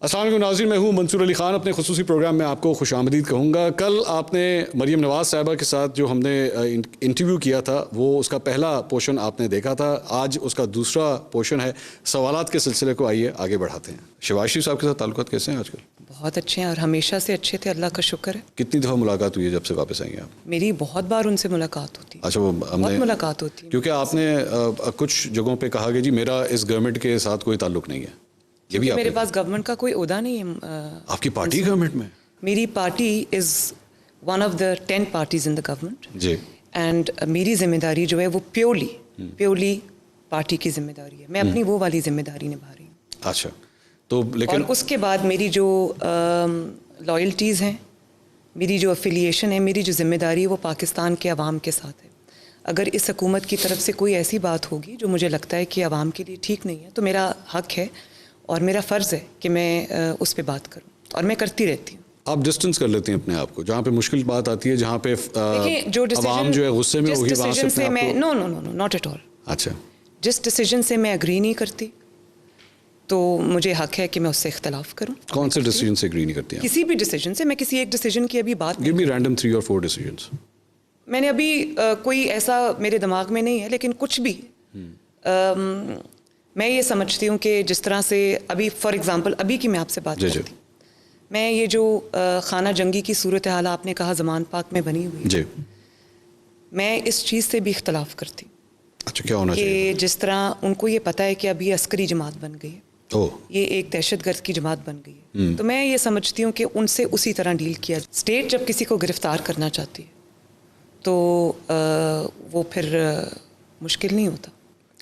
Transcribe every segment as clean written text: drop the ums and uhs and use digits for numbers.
السلام علیکم ناظرین، میں ہوں منصور علی خان. اپنے خصوصی پروگرام میں آپ کو خوش آمدید کہوں گا. کل آپ نے مریم نواز صاحبہ کے ساتھ جو ہم نے انٹرویو کیا تھا وہ اس کا پہلا پورشن آپ نے دیکھا تھا. آج اس کا دوسرا پورشن ہے. سوالات کے سلسلے کو آئیے آگے بڑھاتے ہیں. شہباز شریف صاحب کے ساتھ تعلقات کیسے ہیں آج کل؟ بہت اچھے ہیں اور ہمیشہ سے اچھے تھے، اللہ کا شکر ہے. کتنی دفعہ ملاقات ہوئی ہے جب سے واپس آئیں گے آپ؟ میری بہت بار ان سے ملاقات ہوتی ہے. اچھا، وہ بہت ملاقات ہوتی ہے کیونکہ آپ نے کچھ جگہوں پہ کہا کہ جی میرا اس گورنمنٹ کے ساتھ کوئی تعلق نہیں ہے. یہ بھی میرے پاس گورنمنٹ کا کوئی عہدہ نہیں ہے. آپ کی پارٹی گورنمنٹ میں؟ میری party is one of the 10 parties in the government جی. اینڈ میری ذمہ داری جو ہے وہ پیورلی پارٹی کی ذمہ داری ہے. میں اپنی وہ والی ذمہ داری نبھا رہی ہوں. اچھا تو لیکن اور اس کے بعد میری جو لائلٹیز ہیں، میری جو افیلیشن ہے، میری جو ذمہ داری ہے وہ پاکستان کے عوام کے ساتھ ہے. اگر اس حکومت کی طرف سے کوئی ایسی بات ہوگی جو مجھے لگتا ہے کہ عوام کے لیے ٹھیک نہیں ہے تو میرا حق ہے اور میرا فرض ہے کہ میں اس پہ بات کروں، اور میں کرتی رہتی ہوں. آپ ڈسٹنس کر لیتے ہیں اپنے آپ کو جہاں پہ مشکل بات آتی ہے، جہاں پہ عوام جو ہے غصے میں ہوگی، وہاں سے اپنے آپ کو نو ناٹ ایٹ آل. اچھا، جس ڈیسیجن سے میں اگری نہیں کرتی تو مجھے حق ہے کہ میں اس سے اختلاف کروں. کون سے ڈیسیجن سے اگری نہیں کرتی ہیں؟ کسی بھی ڈیسیجن سے. میں کسی ایک ڈیسیجن کی ابھی بات give me random 3 or 4 decisions. میں نے ابھی کوئی ایسا میرے دماغ میں نہیں ہے، لیکن کچھ بھی میں یہ سمجھتی ہوں کہ جس طرح سے ابھی فار ایگزامپل ابھی کی میں آپ سے بات کرتی ہوں، میں یہ جو خانہ جنگی کی صورتحال آپ نے کہا زمان پاک میں بنی ہوئی، جی، میں اس چیز سے بھی اختلاف کرتی ہوں. اچھا، کیا ہونا چاہیے؟ کہ جس طرح ان کو یہ پتہ ہے کہ اب یہ عسکری جماعت بن گئی ہے، یہ ایک دہشت گرد کی جماعت بن گئی ہے، تو میں یہ سمجھتی ہوں کہ ان سے اسی طرح ڈیل کیا. اسٹیٹ جب کسی کو گرفتار کرنا چاہتی ہے تو وہ پھر مشکل نہیں ہوتا.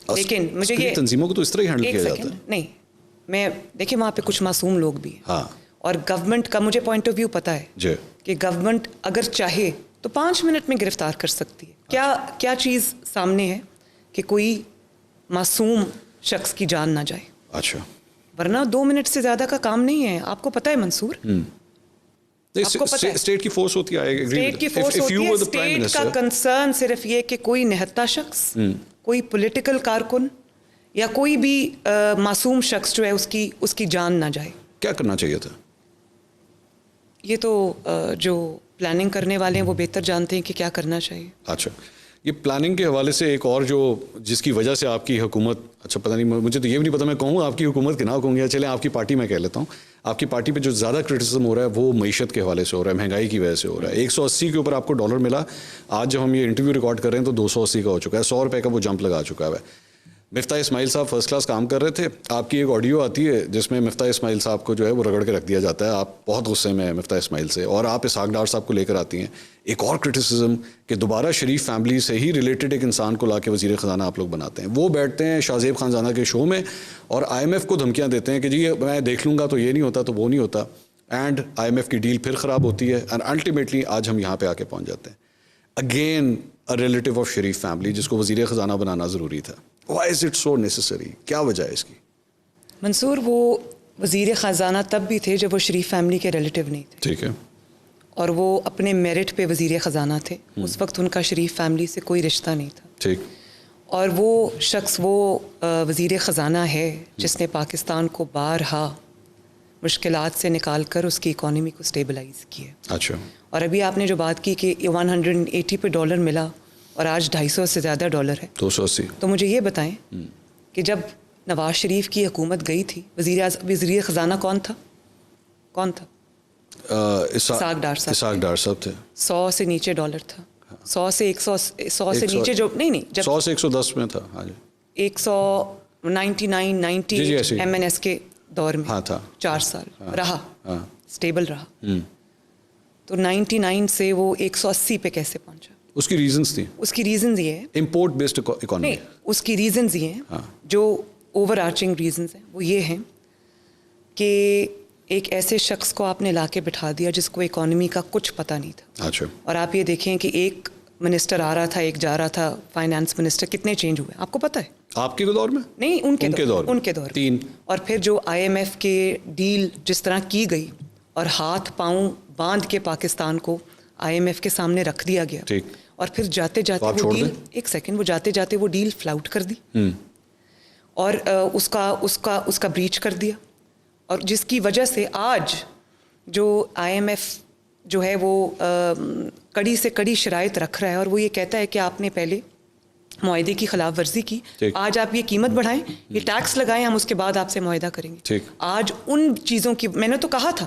لیکن مجھے یہ تنظیموں کو تو اس طرح ہی ہینڈل کیا جاتا ہے. نہیں، میں دیکھیں وہاں پہ کچھ معصوم لوگ بھی ہیں. ہاں، اور گورنمنٹ کا مجھے پوائنٹ آف ویو پتہ ہے جی، کہ گورنمنٹ اگر چاہے تو 5 منٹ میں گرفتار کر سکتی ہے. کیا چیز سامنے ہے کہ کوئی معصوم شخص کی جان نہ جائے. اچھا، ورنہ 2 منٹ سے زیادہ کا کام نہیں ہے. آپ کو پتہ ہے منصور، اسٹیٹ کی فورس ہوتی ہے. اسٹیٹ کی فورس ہوتی ہے. اسٹیٹ کا کنسرن صرف یہ کہ کوئی نہتا شخص، کوئی پولیٹیکل کارکن یا کوئی بھی معصوم شخص جو ہے اس کی جان نہ جائے. کیا کرنا چاہیے تھا؟ یہ تو جو پلاننگ کرنے والے ہیں وہ بہتر جانتے ہیں کہ کیا کرنا چاہیے. اچھا، یہ پلاننگ کے حوالے سے ایک اور جو جس کی وجہ سے آپ کی حکومت، اچھا پتہ نہیں، مجھے تو یہ بھی نہیں پتہ میں کہوں آپ کی حکومت کے نہ کہوں گا، چلیں آپ کی پارٹی میں کہہ لیتا ہوں. آپ کی پارٹی پہ جو زیادہ کرٹیسزم ہو رہا ہے وہ معیشت کے حوالے سے ہو رہا ہے، مہنگائی کی وجہ سے ہو رہا ہے. 180 کے اوپر آپ کو ڈالر ملا. آج جب ہم یہ انٹرویو ریکارڈ کر رہے ہیں تو 280 کا ہو چکا ہے. 100 روپے کا وہ جمپ لگا چکا ہے. مفتاح اسماعیل صاحب فرسٹ کلاس کام کر رہے تھے. آپ کی ایک آڈیو آتی ہے جس میں مفتاح اسماعیل صاحب کو جو ہے وہ رگڑ کے رکھ دیا جاتا ہے. آپ بہت غصے میں ہیں مفتاح اسماعیل سے، اور آپ اسحاق ڈار صاحب کو لے کر آتی ہیں. ایک اور کرٹیسزم کہ دوبارہ شریف فیملی سے ہی ریلیٹڈ ایک انسان کو لا کے وزیر خزانہ آپ لوگ بناتے ہیں. وہ بیٹھتے ہیں شاہ زیب خانزادہ کے شو میں اور IMF کو دھمکیاں دیتے ہیں کہ جی میں دیکھ لوں گا تو یہ نہیں ہوتا تو وہ نہیں ہوتا. اینڈ IMF کی ڈیل پھر خراب ہوتی ہے. اینڈ الٹیمیٹلی آج ہم یہاں پہ آ کے پہنچ جاتے ہیں. Again a relative of Sharif family جس کو وزیر خزانہ بنانا ضروری تھا. Why is it so necessary؟ کیا وجہ ہے اس کی؟ منصور، وہ وزیر خزانہ تب بھی تھے جب وہ شریف فیملی کے ریلیٹو نہیں تھے. ٹھیک ہے. اور وہ اپنے میرٹ پہ وزیر خزانہ تھے. اس وقت ان کا شریف فیملی سے کوئی رشتہ نہیں تھا. ٹھیک. اور وہ شخص وہ وزیر خزانہ ہے جس نے پاکستان کو بارہا مشکلات سے نکال کر اس کی اکانومی کو سٹیبلائز کیا. اچھا. اور ابھی آپ نے جو بات کی کہ 180 پہ ڈالر ملا اور آج 250 سے زیادہ ڈالر ہے، 280. تو مجھے یہ بتائیں کہ جب نواز شریف کی حکومت گئی تھی وزیر خزانہ کون تھا؟ اسحاق ڈار صاحب تھے. 100 سے نیچے ڈالر تھا. 100 سے 100 سے نیچے جو نہیں جب 100 سے 110 میں تھا. ہاں جی. 199 MNS کے دور میں تھا. 4 سال رہا، سٹیبل رہا. تو 99 سے وہ 180 پہ کیسے پہنچا؟ اس کی ریزنز تھی. اس کی ریزنز یہ ہے امپورٹ بیسڈ اکانومی. نہیں، اس کی ریزنز یہ ہیں جو اوور آرچنگ ریزنز ہیں وہ یہ ہیں کہ ایک ایسے شخص کو آپ نے لا کے بٹھا دیا جس کو اکانومی کا کچھ پتہ نہیں تھا. اچھا. اور آپ یہ دیکھیں کہ ایک منسٹر آ رہا تھا، ایک جا رہا تھا، فائنانس منسٹر کتنے چینج ہوئے آپ کو پتہ ہے؟ آپ کے دور میں نہیں، ان کے دور 3. اور پھر جو IMF کے ڈیل جس طرح کی گئی اور ہاتھ پاؤں باندھ کے پاکستان کو IMF کے سامنے رکھ دیا گیا. ٹھیک. اور پھر جاتے جاتے وہ ڈیل، ایک سیکنڈ، وہ جاتے جاتے وہ ڈیل فلاؤٹ کر دی اور اس کا بریچ کر دیا. اور جس کی وجہ سے آج جو IMF جو ہے وہ کڑی سے کڑی شرائط رکھ رہا ہے اور وہ یہ کہتا ہے کہ آپ نے پہلے معاہدے کی خلاف ورزی کی, آج آپ یہ قیمت بڑھائیں, یہ ٹیکس لگائیں, ہم اس کے بعد آپ سے معاہدہ کریں گے. آج ان چیزوں کی میں نے تو کہا تھا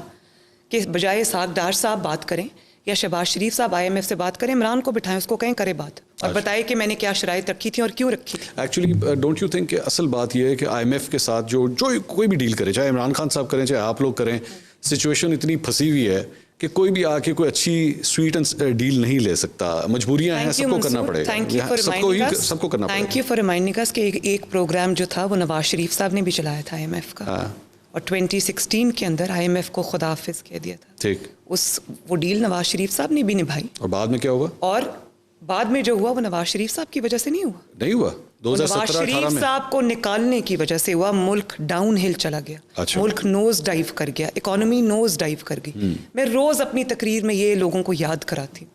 کہ بجائے ساکھ ڈار صاحب بات کریں یا شہباز شریف صاحب IMF سے بات کریں, عمران کو بٹھائیں, اس کو کہیں کرے بات اور بتائے کہ میں نے کیا شرائط رکھی تھی اور کیوں رکھی تھی. ایکچولی ڈونٹ یو تھنک کہ اصل بات یہ ہے کہ IMF کے ساتھ جو کوئی بھی ڈیل کرے, چاہے عمران خان صاحب کریں چاہے آپ لوگ کریں, سچویشن اتنی پھنسی ہوئی ہے کہ کوئی بھی آ کے کوئی اچھی سویٹ اینڈ ڈیل نہیں لے سکتا. مجبوریاں ہیں, سب کو کرنا پڑے گا, سب کو کرنا پڑے گا. تھینک یو فار ریمائنڈنگ اس کہ ایک پروگرام جو تھا وہ نواز شریف صاحب نے بھی چلایا تھا IMF کا, اور 2016 کے اندر IMF کو خدا حافظ کہہ دیا تھا. ٹھیک, وہ ڈیل نواز شریف صاحب نے بھی نبھائی. اور بعد میں کیا ہوا؟ اور بعد میں جو ہوا وہ نواز شریف صاحب کی وجہ سے نہیں ہوا. 2017 شریف صاحب کو نکالنے کی وجہ سے ہوا. ملک ڈاؤن ہل چلا گیا, ملک نوز ڈائیو کر گیا, اکانومی نوز ڈائیو کر گئی. میں روز اپنی تقریر میں یہ لوگوں کو یاد کراتی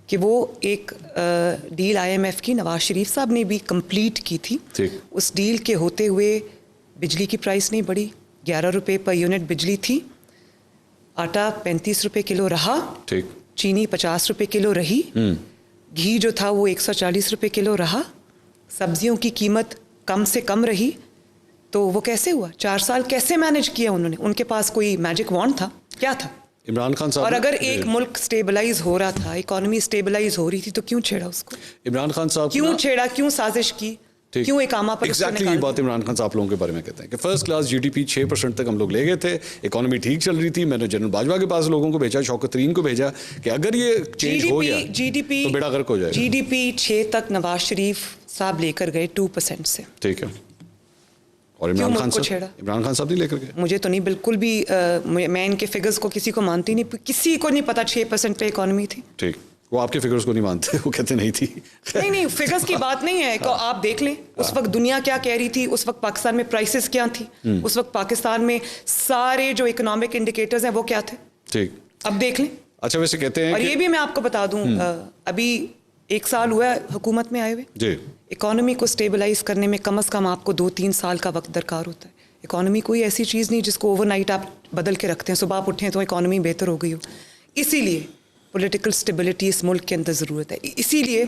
کہ وہ ایک ڈیل IMF کی نواز شریف صاحب نے بھی کمپلیٹ کی تھی. اس ڈیل کے ہوتے ہوئے بجلی کی پرائس نہیں بڑھی, 11 روپے پر یونٹ بجلی تھی, آٹا 35 روپے کلو رہا, چینی 50 روپے کلو رہی, گھی جو تھا وہ 140 روپے کلو رہا, سبزیوں کی قیمت کم سے کم رہی. تو وہ کیسے ہوا؟ 4 سال کیسے مینج کیا انہوں نے؟ ان کے پاس کوئی میجک وانڈ تھا؟ کیا تھا؟ عمران خان صاحب. اور اگر ایک ملک سٹیبلائز ہو رہا تھا, اکانومی سٹیبلائز ہو رہی تھی, تو کیوں چھیڑا اس کو؟ عمران خان صاحب کیوں چھیڑا, کیوں سازش کی, کیوں اقامہ پر ایگزیکٹلی یہ بات عمران خان صاحب لوگوں کے بارے میں کہتے ہیں کہ فرسٹ کلاس GDP 6% تک ہم لوگ لے گئے تھے, اکانومی ٹھیک چل رہی تھی. میں نے جنرل باجوہ کے پاس لوگوں کو بھیجا, شوکت ترین کو بھیجا کہ اگر یہ چینج ہو گیا تو بیڑا غرق ہو جائے گا. GDP 6 تک نواز شریف صاحب لے کر گئے 2% سے. ٹھیک ہے, اور عمران خان صاحب نہیں لے کر گئے. مجھے تو نہیں بالکل بھی, میں ان کے فگرز کو کسی کو مانتی نہیں, کسی کو نہیں پتا 6% پہ اکانومی تھی. ٹھیک, وہ آپ کے فگرز کو نہیں مانتے, وہ کہتے نہیں تھی. نہیں فگرز کی بات نہیں ہے, آپ دیکھ لیں اس وقت دنیا کیا کہہ رہی تھی, اس وقت پاکستان میں پرائسز کیا تھی, اس وقت پاکستان میں سارے جو اکنامک انڈیکیٹرز ہیں وہ کیا تھے. ٹھیک, اب دیکھ لیں. اچھا, ویسے کہتے ہیں, اور یہ بھی میں آپ کو بتا دوں, ابھی 1 سال ہوا ہے حکومت میں آئے ہوئے. جی, اکانومی کو سٹیبلائز کرنے میں کم از کم آپ کو 2-3 سال کا وقت درکار ہوتا ہے. اکانومی کوئی ایسی چیز نہیں جس کو اوور نائٹ آپ بدل کے رکھتے ہیں, صبح آپ اٹھیں تو اکانومی بہتر ہو گئی ہو. اسی لیے پولیٹیکل سٹیبلٹی اس ملک کے اندر ضرورت ہے. اسی لیے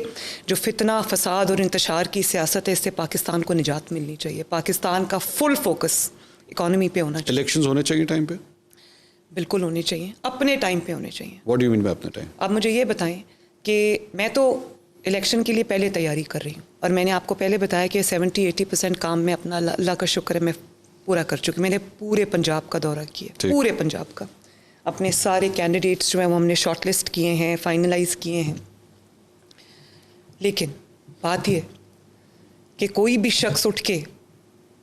جو فتنہ, فساد اور انتشار کی سیاست ہے, اس سے پاکستان کو نجات ملنی چاہیے. پاکستان کا فل فوکس اکانومی پہ ہونا چاہیے. الیکشنز ہونے چاہیے ٹائم پہ, بالکل ہونے چاہیے, اپنے ٹائم پہ ہونے چاہیے. What do you mean by اپنے ٹائم؟ آپ مجھے یہ بتائیں کہ میں تو الیکشن کے لیے پہلے تیاری کر رہی ہوں, اور میں نے آپ کو پہلے بتایا کہ 70-80% کام میں اپنا, اللہ کا شکر ہے, میں پورا کر چکی. میں نے پورے پنجاب کا دورہ کیا, پورے پنجاب کا. اپنے سارے کینڈیڈیٹس جو ہیں وہ ہم نے شارٹ لسٹ کیے ہیں, فائنلائز کیے ہیں. لیکن بات یہ کہ کوئی بھی شخص اٹھ کے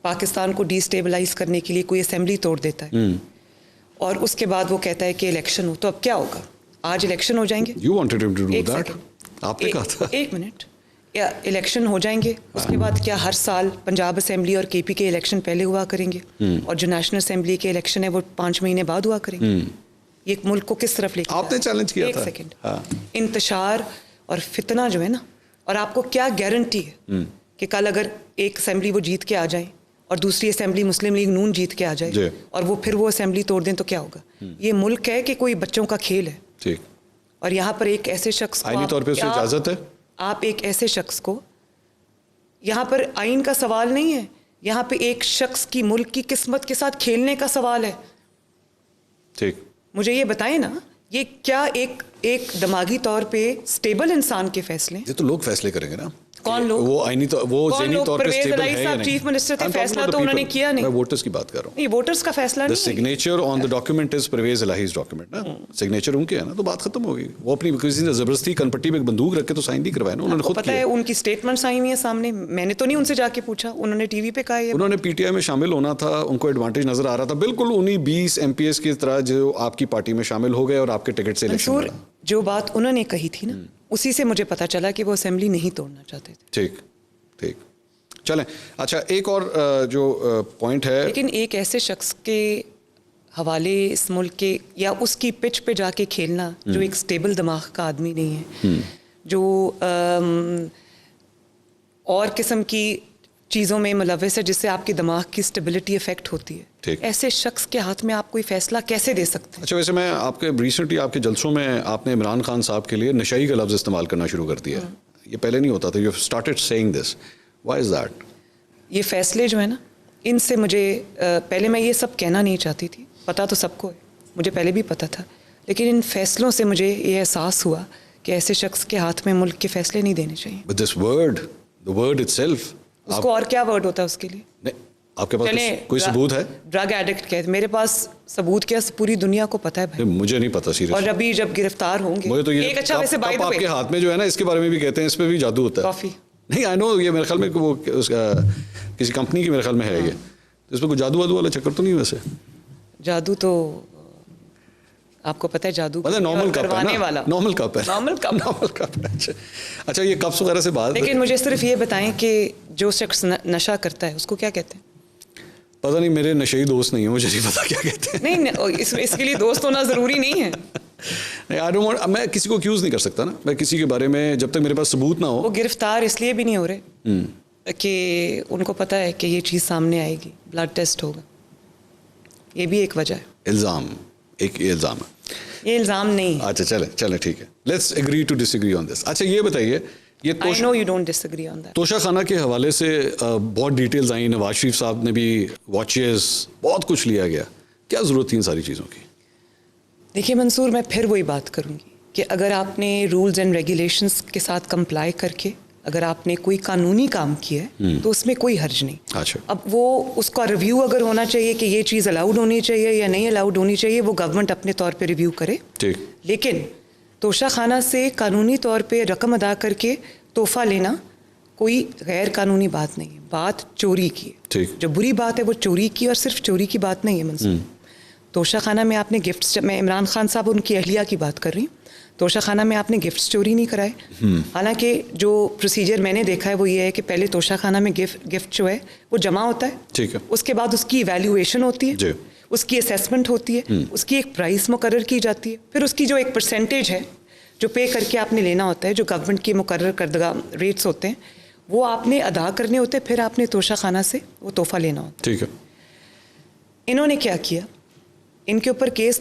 پاکستان کو ڈی سٹیبلائز کرنے کے لیے کوئی اسمبلی توڑ دیتا ہے اور اس کے بعد وہ کہتا ہے کہ الیکشن ہو, تو اب کیا ہوگا؟ آج الیکشن ہو جائیں گے. You wanted him to do that. آپ نے کہا تھا. ایک منٹ, یا الیکشن ہو جائیں گے, اس کے بعد کیا ہر سال پنجاب اسمبلی اور KP کے الیکشن پہلے ہوا کریں گے, اور جو نیشنل اسمبلی کے الیکشن ہے وہ 5 مہینے بعد ہوا کریں گے؟ یہ ملک کو کس طرف لے کے آپ نے چیلنج کیا تھا. ایک سیکنڈ, انتشار اور فتنہ جو ہے نا, اور آپ کو کیا گارنٹی ہے کہ کل اگر ایک اسمبلی وہ جیت کے آ جائیں اور دوسری اسمبلی مسلم لیگ نون جیت کے آ جائے اور وہ پھر وہ اسمبلی توڑ دیں, تو کیا ہوگا؟ یہ ملک ہے کہ کوئی بچوں کا کھیل ہے. ٹھیک, اور یہاں پر ایک ایسے شخص کو, آئینی طور پہ اس کو اجازت ہے, آپ ایک ایسے شخص کو, یہاں پر آئین کا سوال نہیں ہے, یہاں پہ ایک شخص کی ملک کی قسمت کے ساتھ کھیلنے کا سوال ہے. ٹھیک, مجھے یہ بتائیں نا, یہ کیا ایک دماغی طور پہ سٹیبل انسان کے فیصلے؟ یہ تو لوگ فیصلے کریں گے نا. کون لوگ؟ وہ آئینی وہ ذہنی طور پہ سٹیبل ہے یا نہیں. چیف منسٹر تھے, فیصلہ تو انہوں نے کیا نہیں. میں ووٹرز کی بات کر رہا ہوں. یہ ووٹرز کا فیصلہ نہیں ہے. The signature on the document is Pervaiz Elahi's document نا, سگنیچر ان کے ہے نا, تو بات ختم ہو گئی. وہ اپنی کسی نے زبردستی کنپٹی میں ایک بندوق رکھ کے تو سائن نہیں کروائے نا, انہوں نے خود کیا. پتہ ہے ان کی سٹیٹمنٹس آئی ہوئی ہیں سامنے, میں نے تو نہیں ان سے جا کے پوچھا, انہوں نے ٹی وی پہ کہا. انہوں نے PTI میں شامل ہونا تھا, ان کو ایڈوانٹیج نظر آ رہا تھا, بالکل انہی 20 MPs کی طرح جو آپ کی پارٹی میں شامل ہو گئے اور آپ کے ٹکٹ سے الیکشن لڑا. جو بات انہوں نے کہی تھی نا, اسی سے مجھے پتا چلا کہ وہ اسمبلی نہیں توڑنا چاہتے تھے. ٹھیک ٹھیک, چلیں. اچھا, ایک اور جو پوائنٹ ہے, لیکن ایک ایسے شخص کے حوالے اس ملک کے, یا اس کی پچ پہ جا کے کھیلنا جو ایک سٹیبل دماغ کا آدمی نہیں ہے, جو اور قسم کی چیزوں میں ملوث ہے جس سے آپ کے دماغ کی اسٹیبلٹی افیکٹ ہوتی ہے. ٹھیک. ایسے شخص کے ہاتھ میں آپ کوئی فیصلہ کیسے دے سکتے ہیں؟ اچھا ویسے میں آپ کے ریسنٹلی آپ کے جلسوں میں آپ نے عمران خان صاحب کے لیے نشئی کا لفظ استعمال کرنا شروع کر دیا. یہ پہلے نہیں ہوتا تھا. You started seeing this. Why is that? یہ فیصلے جو ہے نا ان سے مجھے پہلے میں یہ سب کہنا نہیں چاہتی تھی. پتہ تو سب کو ہے, مجھے پہلے بھی پتہ تھا, لیکن ان فیصلوں سے مجھے یہ احساس ہوا کہ ایسے شخص کے ہاتھ میں ملک کے فیصلے نہیں دینے چاہیے. But this word, the word itself, اس کو اور کیا ورڈ ہوتا ہے اس کے لیے؟ نہیں, آپ کے پاس کوئی ثبوت ہے؟ ڈرگ ایڈکٹ کہتے ہیں. میرے پاس ثبوت کیا پوری دنیا کو پتہ ہے بھائی. مجھے نہیں پتا سیریس. اور ابھی جب گرفتار ہوں گے مجھے تو یہ ایک اچھا ویسے بائی دی آپ وے کے ہاتھ میں جو ہے نا اس کے بارے میں بھی کہتے ہیں اس پہ بھی جادو ہوتا ہے. کافی نہیں آئی نو, یہ میرے خیال میں وہ کسی کمپنی کی میرے خیال میں ہے یہ. اس پہ کوئی جادو وادو والا چکر تو نہیں ویسے؟ جادو تو آپ کو پتہ ہے جادو نارمل کپ ہے نا, نارمل کپ ہے, نارمل کپ. نارمل کپ ہے. اچھا یہ کپس وغیرہ سے بات, لیکن مجھے صرف یہ بتائیں کہ جو شخص نشہ کرتا ہے اس کو کیا کہتے ہیں؟ پتہ نہیں, میرے نشئی دوست نہیں ہیں, مجھے نہیں پتا کیا کہتے ہیں. نہیں اس کے لیے دوست ہونا ضروری نہیں ہے. میں کسی کو ایکیوز نہیں کر سکتا نا, میں کسی کے بارے میں جب تک میرے پاس ثبوت نہ ہو. وہ گرفتار اس لیے بھی نہیں ہو رہے کہ ان کو پتہ ہے کہ یہ چیز سامنے آئے گی, بلڈ ٹیسٹ ہوگا. یہ بھی ایک وجہ ہے. الزام, ایک یہ الزام ہے. یہ الزام نہیں. اچھا چلے ٹھیک ہے, let's agree to disagree on this. اچھا یہ بتائیے, یہ I know you don't disagree on that. توشہ خانہ کے حوالے سے بہت ڈیٹیلز آئیں, نواز شریف صاحب نے بھی واچز بہت کچھ لیا گیا. کیا ضرورت تھی ان ساری چیزوں کی؟ دیکھیے منصور, میں پھر وہی بات کروں گی کہ اگر آپ نے رولز اینڈ ریگولیشنز کے ساتھ کمپلائی کر کے اگر آپ نے کوئی قانونی کام کیا ہے تو اس میں کوئی حرج نہیں. اچھا, اب وہ اس کا ریویو اگر ہونا چاہیے کہ یہ چیز الاؤڈ ہونی چاہیے یا نہیں الاؤڈ ہونی چاہیے, وہ گورنمنٹ اپنے طور پہ ریویو کرے. ٹھیک. لیکن توشہ خانہ سے قانونی طور پہ رقم ادا کر کے تحفہ لینا کوئی غیر قانونی بات نہیں ہے. بات چوری کی ہے. ٹھیک. جو بری بات ہے وہ چوری کی, اور صرف چوری کی بات نہیں ہے منصور. توشہ خانہ میں آپ نے گفٹس, میں عمران خان صاحب ان کی اہلیہ کی بات کر رہی ہوں, توشہ خانہ میں آپ نے گفٹس چوری نہیں کرائے. حالانکہ جو پروسیجر میں نے دیکھا ہے وہ یہ ہے کہ پہلے توشہ خانہ میں گفٹ جو ہے وہ جمع ہوتا ہے. ٹھیک ہے. اس کے بعد اس کی ایویلیویشن ہوتی ہے. جی. اس کی اسیسمنٹ ہوتی ہے. اس کی ایک پرائس مقرر کی جاتی ہے. پھر اس کی جو ایک پرسنٹیج ہے جو پے کر کے آپ نے لینا ہوتا ہے, جو گورنمنٹ کی مقرر کردہ ریٹس ہوتے ہیں, وہ آپ نے ادا کرنے ہوتے ہیں. پھر آپ نے توشہ خانہ سے وہ تحفہ لینا ہوتا ہے. ٹھیک ہے. انہوں نے کیا کیا, ان کے اوپر کیس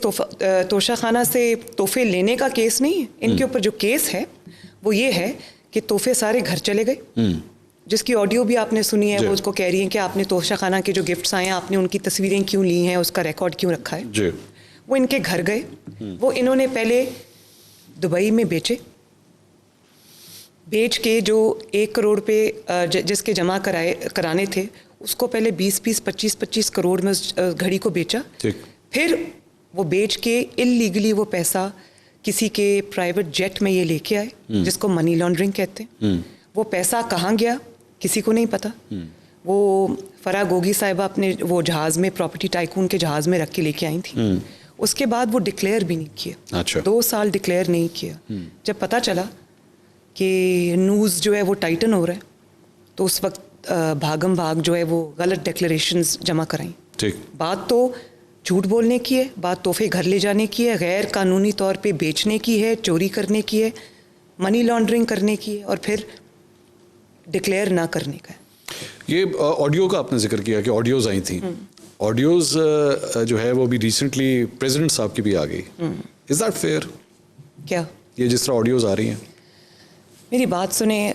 توشہ خانہ سے تحفے لینے کا کیس نہیں ہے. ان کے اوپر جو کیس ہے وہ یہ ہے کہ تحفے سارے گھر چلے گئے, جس کی آڈیو بھی آپ نے سنی ہے. وہ اس کو کہہ رہی ہیں کہ آپ نے توشہ خانہ کے جو گفٹس آئے ہیں آپ نے ان کی تصویریں کیوں لی ہیں, اس کا ریکارڈ کیوں رکھا ہے. جی. وہ ان کے گھر گئے, وہ انہوں نے پہلے دبئی میں بیچ کے جو 1 کروڑ پہ جس کے جمع کرانے تھے اس کو پہلے 20-25 کروڑ میں اس گھڑی کو بیچا. پھر وہ بیچ کے انلیگلی وہ پیسہ کسی کے پرائیویٹ جیٹ میں یہ لے کے آئے جس کو منی لانڈرنگ کہتے ہیں. وہ پیسہ کہاں گیا کسی کو نہیں پتا. وہ فرح گوگی صاحبہ اپنے وہ جہاز میں پراپرٹی ٹائکون کے جہاز میں رکھ کے لے کے آئی تھیں. اس کے بعد وہ ڈکلیئر بھی نہیں کیا. اچھا. 2 سال ڈکلیئر نہیں کیا. جب پتہ چلا کہ نیوز جو ہے وہ ٹائٹن ہو رہا ہے تو اس وقت بھاگم بھاگ جو ہے وہ غلط ڈکلیریشنز جمع کرائیں. ٹھیک. بات تو جھوٹ بولنے کی ہے, بات تحفے گھر لے جانے کی ہے, غیر قانونی طور پہ بیچنے کی ہے, چوری کرنے کی ہے, منی لانڈرنگ کرنے کی ہے, اور پھر ڈکلیئر نہ کرنے کا ہے. یہ آڈیو کا آپ نے ذکر کیا کہ آڈیوز آئی تھیں. آڈیوز جو ہے وہ بھی ریسنٹلی پریزیڈنٹ صاحب کی بھی آ گئی. Is that fear? کیا یہ جس طرح آڈیوز آ رہی ہیں؟ میری بات سنیں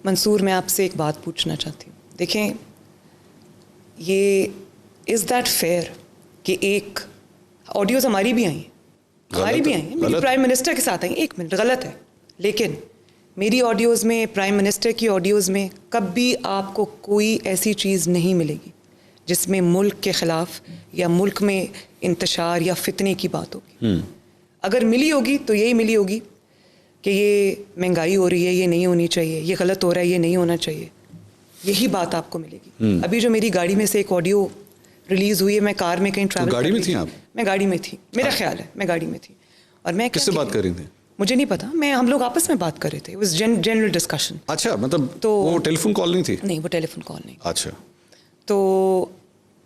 منصور, میں آپ سے ایک بات پوچھنا چاہتی ہوں. دیکھیں, یہ از دیٹ فیئر کہ ایک آڈیوز ہماری بھی آئی ہیں, ہماری بھی آئی ہیں, میری پرائم منسٹر کے ساتھ آئی ہیں. 1 منٹ, غلط ہے, لیکن میری آڈیوز میں, پرائم منسٹر کی آڈیوز میں کبھی آپ کو کوئی ایسی چیز نہیں ملے گی جس میں ملک کے خلاف یا ملک میں انتشار یا فتنے کی بات ہوگی. اگر ملی ہوگی تو یہی ملی ہوگی کہ یہ مہنگائی ہو رہی ہے, یہ نہیں ہونی چاہیے, یہ غلط ہو رہا ہے, یہ نہیں ہونا چاہیے. یہی بات آپ کو ملے گی. ابھی جو میری گاڑی میں سے ایک آڈیو ریلیز ہوئی ہے, میں کار میں کہیں ٹریول, گاڑی میں تھی آپ؟ میں گاڑی میں تھی, میرا خیال ہے میں گاڑی میں تھی. اور میں کس سے بات کر رہی تھی مجھے نہیں پتا, ہم لوگ آپس میں بات کر رہے تھے. General discussion. اچھا, مطلب تو وہ ٹیلی فون کال نہیں تھی؟ نہیں, وہ ٹیلی فون کال نہیں. اچھا. تو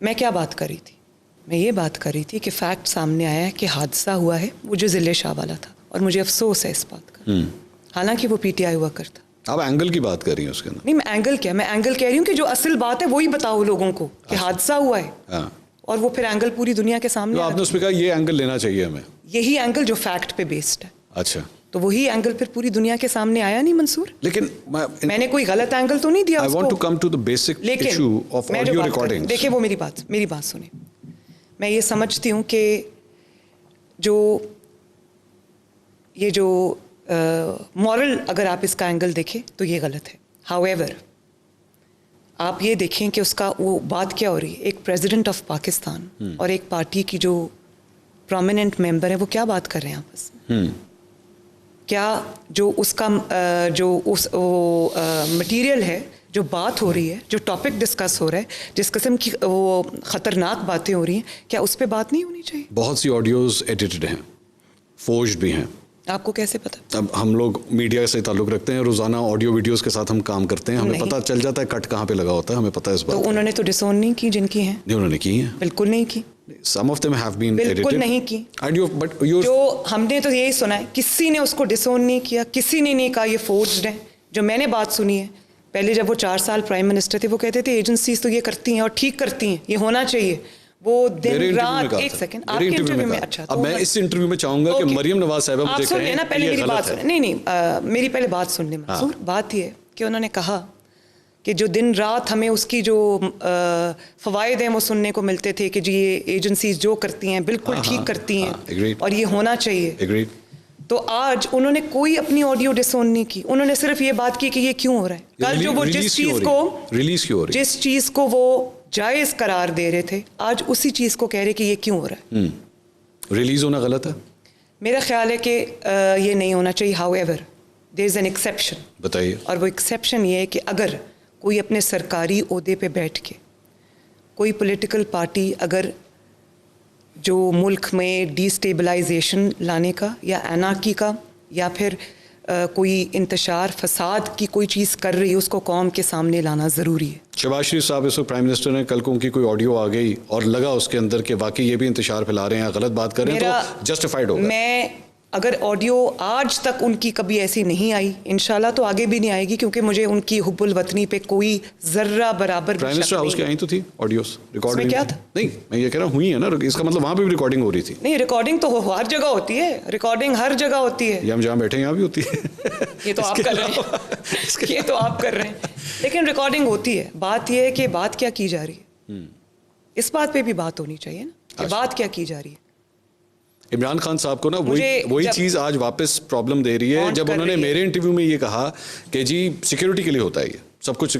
میں کیا بات کر رہی تھی, میں یہ بات کر رہی تھی کہ فیکٹ سامنے آیا ہے کہ حادثہ ہوا ہے وہ جو ضلع شاہ والا تھا, اور مجھے افسوس ہے اس بات کا, حالانکہ وہ پی ٹی آئی ہوا کرتا. آپ اینگل کی بات کر رہی ہیں اس کے اندر. نہیں میں اینگل کیا، میں اینگل کہہ رہی ہوں کہ جو اصل بات ہے وہی بتاؤ لوگوں کو کہ حادثہ ہوا ہے. ہاں اور وہ پھر اینگل پوری دنیا کے سامنے. آپ نے اس پہ کہا یہ اینگل لینا چاہیے ہمیں. یہی اینگل جو فیکٹ پہ بیسڈ ہے. اچھا تو وہی اینگل پھر پوری دنیا کے سامنے آیا نہیں منصور. لیکن میں نے کوئی غلط اینگل تو نہیں دیا I اس want کو. to come to the basic issue of میں جو audio بات کر- recordings. دیکھیں وہ میری بات سنیں. میں یہ سمجھتی ہوں کہ یہ جو مورل اگر آپ اس کا اینگل دیکھیں تو یہ غلط ہے. ہاؤ ایور آپ یہ دیکھیں کہ اس کا وہ بات کیا ہو رہی ہے. ایک پریزیڈنٹ آف پاکستان اور ایک پارٹی کی جو پرومیننٹ ممبر ہے وہ کیا بات کر رہے ہیں آپس میں. کیا جو اس کا مٹیریل ہے، جو بات ہو رہی ہے، جو ٹاپک ڈسکس ہو رہا ہے، جس قسم کی وہ خطرناک باتیں ہو رہی ہیں، کیا اس پہ بات نہیں ہونی چاہیے؟ بہت سی آڈیوز ایڈیٹڈ ہیں، فورجڈ بھی ہیں. آپ کو کیسے پتا؟ اب ہم لوگ میڈیا سے تعلق رکھتے ہیں، روزانہ آڈیو ویڈیوز کے ساتھ ہم کام کرتے ہیں، ہمیں نہیں. پتہ چل جاتا ہے کٹ کہاں پہ لگا ہوتا ہے، ہمیں پتہ ہے اس بات. تو انہوں نے تو ڈسون نہیں کی جن کی ہیں. نہیں انہوں نے کی ہیں. بالکل نہیں کی. Some of them have been edited. بالکل نہیں کی. But you're جو ہم نے تو یہی سنا ہے، کسی نے اس کو ڈسون نہیں کیا، کسی نے نہیں کہا یہ فورجڈ ہے. جو میں نے بات سنی ہے، پہلے جب وہ 4 سال پرائم منسٹر تھے وہ کہتے تھے ایجنسیز تو یہ کرتی ہیں اور ٹھیک کرتی ہیں، یہ ہونا چاہیے. وہ دن رات ایک سیکنڈ آپ کے انٹرویو میں. اچھا اب میں اس انٹرویو میں چاہوں گا کہ مریم نواز صاحبہ مجھے آپ سن لینا پہلے میری بات سنیں. نہیں میری پہلے بات سن لیں منصور. بات یہ ہے کہ انہوں نے کہا کہ جو دن رات ہمیں اس کی جو فوائد ہیں وہ سننے کو ملتے تھے کہ جی یہ ایجنسیز جو کرتی ہیں بالکل ٹھیک کرتی ہیں اور یہ ہونا چاہیے. تو آج انہوں نے کوئی اپنی آڈیو ڈسون نہیں کی. انہوں نے صرف یہ بات کی کہ یہ کیوں ہو رہا ہے. کل جو وہ جس چیز کو وہ جائز قرار دے رہے تھے، آج اسی چیز کو کہہ رہے کہ یہ کیوں ہو رہا ہے. ریلیز ہونا غلط ہے. میرا خیال ہے کہ یہ نہیں ہونا چاہیے. How ever there is an exception. بتائیے. اور وہ ایکسیپشن یہ ہے کہ اگر کوئی اپنے سرکاری عہدے پہ بیٹھ کے کوئی پولیٹیکل پارٹی اگر جو ملک میں ڈی اسٹیبلائزیشن لانے کا یا انارکی کا یا پھر کوئی انتشار فساد کی کوئی چیز کر رہی ہے، اس کو قوم کے سامنے لانا ضروری ہے. شہباز شریف صاحب اس وقت پرائم منسٹر نے کل کو ان کی کوئی آڈیو آ گئی اور لگا اس کے اندر کہ واقعی یہ بھی انتشار پھیلا رہے ہیں، غلط بات کر رہے ہیں، تو جسٹیفائڈ ہوگا. میں اگر آڈیو آج تک ان کی کبھی ایسی نہیں آئی، انشاءاللہ تو آگے بھی نہیں آئے گی، کیونکہ مجھے ان کی حب الوطنی پہ کوئی ذرہ برابر پرائم منسٹر ہاؤس کی آئی تو تھی آڈیوز ریکارڈ کیا تھا. نہیں میں یہ کہہ رہا ہوں ہوئی ہے نا، اس کا مطلب وہاں پہ بھی ریکارڈنگ ہو رہی تھی. نہیں ریکارڈنگ تو ہر جگہ ہوتی ہے، ریکارڈنگ ہر جگہ ہوتی ہے. یہ ہم جہاں بیٹھے ہیں یہاں بھی ہوتی ہے. یہ تو آپ کر رہے ہیں، یہ تو آپ کر رہے ہیں، لیکن ریکارڈنگ ہوتی ہے. بات یہ ہے کہ بات کیا کی جا رہی ہے، اس بات پہ بھی بات ہونی چاہیے نا کہ بات کیا کی جا رہی ہے. عمران خان صاحب کو نا وہی چیز آج واپس پرابلم دے رہی ہے. جب انہوں نے میرے انٹرویو میں یہ کہا کہ جی سیکیورٹی کے لیے ہوتا ہے یہ سب کچھ،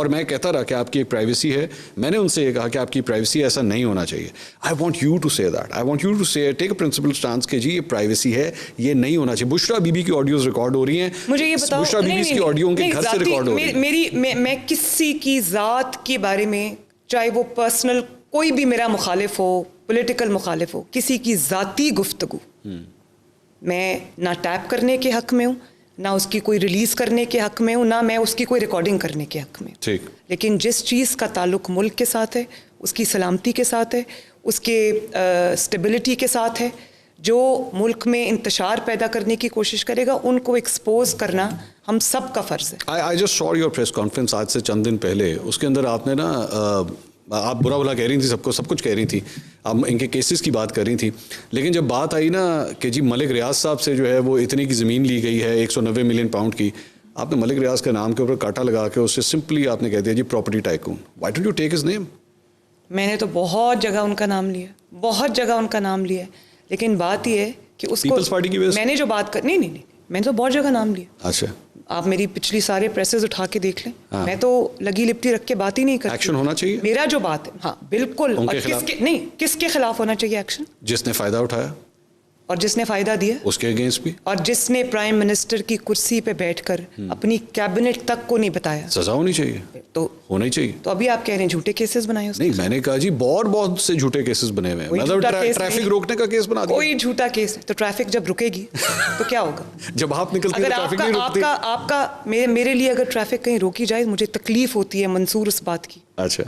میں کہتا رہا کہ آپ کی ایک پرائیویسی ہے. میں نے ان سے یہ کہا کہ آپ کی پرائیویسی ایسا نہیں ہونا چاہیے. I want you to say that, I want you to say take a principle stance کہ جی یہ پرائیویسی ہے، یہ نہیں ہونا چاہیے. بشرا بی بی کی آڈیوز ریکارڈ ہو رہی ہیں. مجھے یہ بتاؤ بشرا بی بی کی آڈیو ان کے گھر سے ریکارڈ ہو رہی ہے. میں کسی کی ذات کے بارے میں، چاہے وہ پرسنل کوئی بھی میرا مخالف ہو، پولیٹیکل مخالف ہو، کسی کی ذاتی گفتگو میں نہ ٹیپ کرنے کے حق میں ہوں، نہ اس کی کوئی ریلیز کرنے کے حق میں ہوں، نہ میں اس کی کوئی ریکارڈنگ کرنے کے حق میں. ٹھیک. لیکن جس چیز کا تعلق ملک کے ساتھ ہے، اس کی سلامتی کے ساتھ ہے، اس کے اسٹیبلٹی کے ساتھ ہے، جو ملک میں انتشار پیدا کرنے کی کوشش کرے گا، ان کو ایکسپوز کرنا ہم سب کا فرض ہے. I just saw your press conference آج سے چند دن پہلے. اس کے اندر آپ نے نا آپ برا بھلا کہہ رہی تھی، سب کچھ کہہ رہی تھی، آپ ان کے کیسز کی بات کر رہی تھی. لیکن جب بات آئی نا کہ جی ملک ریاض صاحب سے جو ہے وہ اتنی کی زمین لی گئی ہے 190 ملین پاؤنڈ کی، آپ نے ملک ریاض کے نام کے اوپر کاٹا لگا کے اس سے سمپلی آپ نے کہہ دیا جی property tycoon. Why don't you take his name? میں نے تو بہت جگہ ان کا نام لیا، بہت جگہ ان کا نام لیا، لیکن بات یہ ہے کہ اس کو پیپلز پارٹی کی وجہ سے میں نے جو بات کر نہیں میں نے تو بہت جگہ نام لیا. اچھا آپ میری پچھلی سارے پریسز اٹھا کے دیکھ لیں، میں تو لگی لپٹی رکھ کے بات ہی نہیں کرتی. ایکشن ہونا چاہیے. میرا جو بات ہے ہاں بالکل. اور کس کے خلاف ہونا چاہیے ایکشن؟ جس نے فائدہ اٹھایا اور جس نے فائدہ دیا اس کے اگینسٹ بھی، اور جس نے پرائم منسٹر کی کرسی پہ بیٹھ کر اپنی کیبنٹ تک کو نہیں بتایا. سزا ہونی چاہیے، تو ہونا ہی چاہیے. تو ابھی آپ کہہ رہے ہیں جھوٹے کیسز بنائے اس نہیں، میں نے کہا جی بہت سے جھوٹے کیسز بنے ہوئے ہیں. مطلب ٹریفک روکنے کا کیس بنا دیا. کوئی جھوٹا کیس تو ٹریفک جب رکے گی تو کیا ہوگا؟ جب آپ نکلتے ہیں ٹریفک نہیں رکتی. آپ کا میرے لیے اگر ٹریفک کہیں روکی جائے مجھے تکلیف ہوتی ہے منصور اس بات کی. اچھا.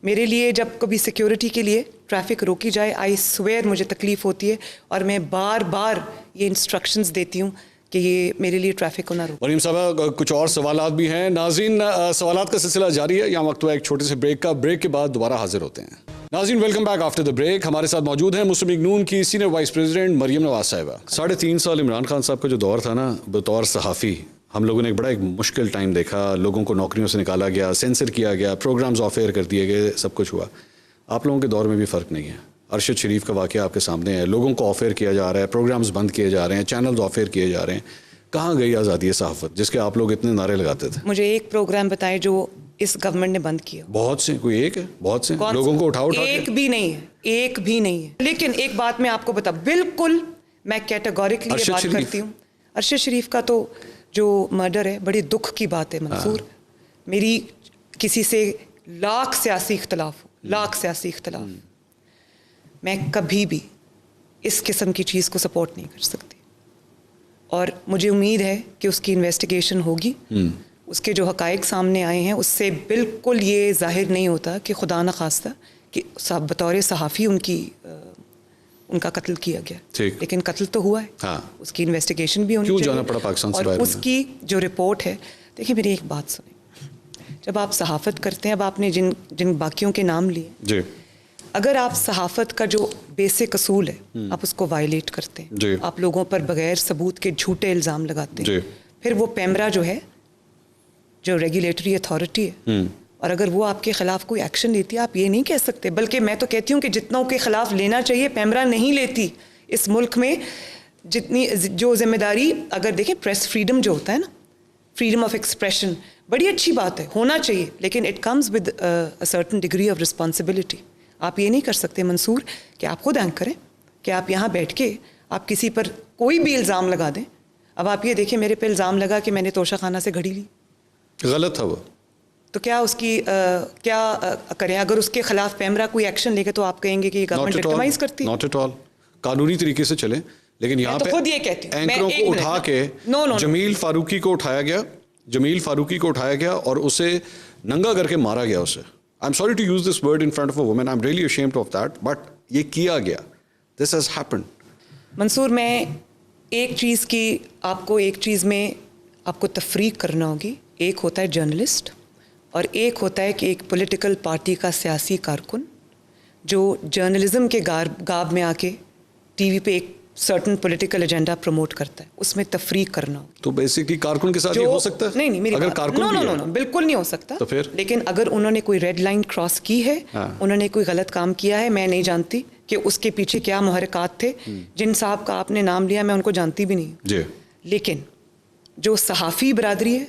میرے لیے جب کبھی سیکیورٹی کے لیے ٹریفک روکی جائے، آئی سویئر مجھے تکلیف ہوتی ہے، اور میں بار بار یہ انسٹرکشنز دیتی ہوں کہ یہ میرے لیے ٹریفک کو نہ روکے. مریم صاحبہ کچھ اور سوالات بھی ہیں. ناظرین سوالات کا سلسلہ جاری ہے. یہاں وقت ہوا ایک چھوٹے سے بریک کا. بریک کے بعد دوبارہ حاضر ہوتے ہیں. ناظرین welcome back after the break. ہمارے ساتھ موجود ہیں مسلم لیگ نون کی senior vice president Maryam Nawaz صاحبہ. 3.5 سال عمران خان صاحب کا جو دور تھا نا بطور صحافی, ہم لوگوں نے ایک بڑا ایک مشکل ٹائم دیکھا. لوگوں کو نوکریوں سے نکالا گیا, سینسر کیا گیا, پروگرامز آف ایئر کر دیے گئے, سب کچھ ہوا. آپ لوگوں کے دور میں بھی فرق نہیں ہے. ارشد شریف کا واقعہ آپ کے سامنے ہے. لوگوں کو آف ایئر کیا جا رہا ہے, پروگرامز بند کیے جا رہے ہیں, چینلز آف ایئر کیے جا رہے ہیں. کہاں گئی آزادی صحافت جس کے آپ لوگ اتنے نعرے لگاتے تھے؟ مجھے ایک پروگرام بتائیں جو اس گورنمنٹ نے بند کیا. بہت سے, کوئی ایک ہے, بہت سے لوگوں کو اٹھا ایک بھی نہیں ہے, ایک بھی نہیں ہے. لیکن ایک بات میں آپ کو بتا, بالکل میں کیٹیگوریکلی یہ بات کرتی ہوں, ارشد شریف کا تو جو مرڈر ہے بڑی دکھ کی بات ہے منصور. میری کسی سے لاکھ سیاسی اختلاف, میں کبھی بھی اس قسم کی چیز کو سپورٹ نہیں کر سکتی. اور مجھے امید ہے کہ اس کی انویسٹیگیشن ہوگی. اس کے جو حقائق سامنے آئے ہیں اس سے بالکل یہ ظاہر نہیں ہوتا کہ خدا نخواستہ کہ بطور صحافی ان کا قتل کیا گیا. لیکن قتل تو ہوا ہے, اس کی انویسٹیگیشن بھی ہونی چاہیے. کیوں جانا پڑا پاکستان سے باہر؟ اور اس کی جو رپورٹ ہے, دیکھیں میری ایک بات سنیں, جب آپ صحافت کرتے ہیں, اب آپ نے جن باقیوں کے نام لیے, جی, اگر آپ صحافت کا جو بیسک اصول ہے آپ اس کو وائلیٹ کرتے ہیں, جی, آپ لوگوں پر بغیر ثبوت کے جھوٹے الزام لگاتے ہیں, جی, پھر وہ پیمرا جو ہے, جو ریگولیٹری اتھارٹی ہے, اور اگر وہ آپ کے خلاف کوئی ایکشن لیتی ہے, آپ یہ نہیں کہہ سکتے. بلکہ میں تو کہتی ہوں کہ جتنوں کے خلاف لینا چاہیے پیمرا نہیں لیتی. اس ملک میں جتنی جو ذمہ داری, اگر دیکھیں پریس فریڈم جو ہوتا ہے نا, فریڈم آف ایکسپریشن بڑی اچھی بات ہے, ہونا چاہیے, لیکن it comes with a certain degree of responsibility. آپ یہ نہیں کر سکتے منصور کہ آپ خود اینکر ہیں, کہ آپ یہاں بیٹھ کے آپ کسی پر کوئی بھی الزام لگا دیں. اب آپ یہ دیکھیں, میرے پہ الزام لگا کہ میں نے توشہ خانہ سے گھڑی لی, غلط تھا وہ, تو کیا اس کی کیا کریں؟ اگر اس کے خلاف پیمرا کوئی ایکشن لے گا تو آپ کہیں گے کہ یہ گورنمنٹ وکٹمائز کرتی ہے. ناٹ ایٹ آل, قانونی طریقے سے چلیں. لیکن یہاں پہ خود یہ کہتی ہوں, اینکروں کو اٹھا کے جمیل فاروقی کو اٹھایا گیا اور اسے ننگا کر کے مارا گیا. اسے I'm sorry to use this word in front of a woman. I'm really ashamed of that. But یہ کیا گیا. This has happened. منصور, میں ایک چیز کی آپ کو ایک چیز میں آپ کو تفریق کرنا ہوگی. ایک ہوتا ہے جرنلسٹ اور ایک ہوتا ہے کہ ایک پولیٹیکل پارٹی کا سیاسی کارکن جو جرنلزم کے گاب میں آ کے ٹی وی پہ ایک سرٹن پولیٹیکل ایجنڈا پروموٹ کرتا ہے. اس میں تفریق کرنا ہوگا. تو بیسکلی کارکن کے ساتھ یہ ہو سکتا ہے؟ نہیں, میری بات بالکل نہیں ہو سکتا. تو پھر لیکن اگر انہوں نے کوئی ریڈ لائن کراس کی ہے, انہوں نے کوئی غلط کام کیا ہے, میں نہیں جانتی کہ اس کے پیچھے کیا محرکات تھے. جن صاحب کا آپ نے نام لیا میں ان کو جانتی بھی نہیں. جی. لیکن جو صحافی برادری ہے,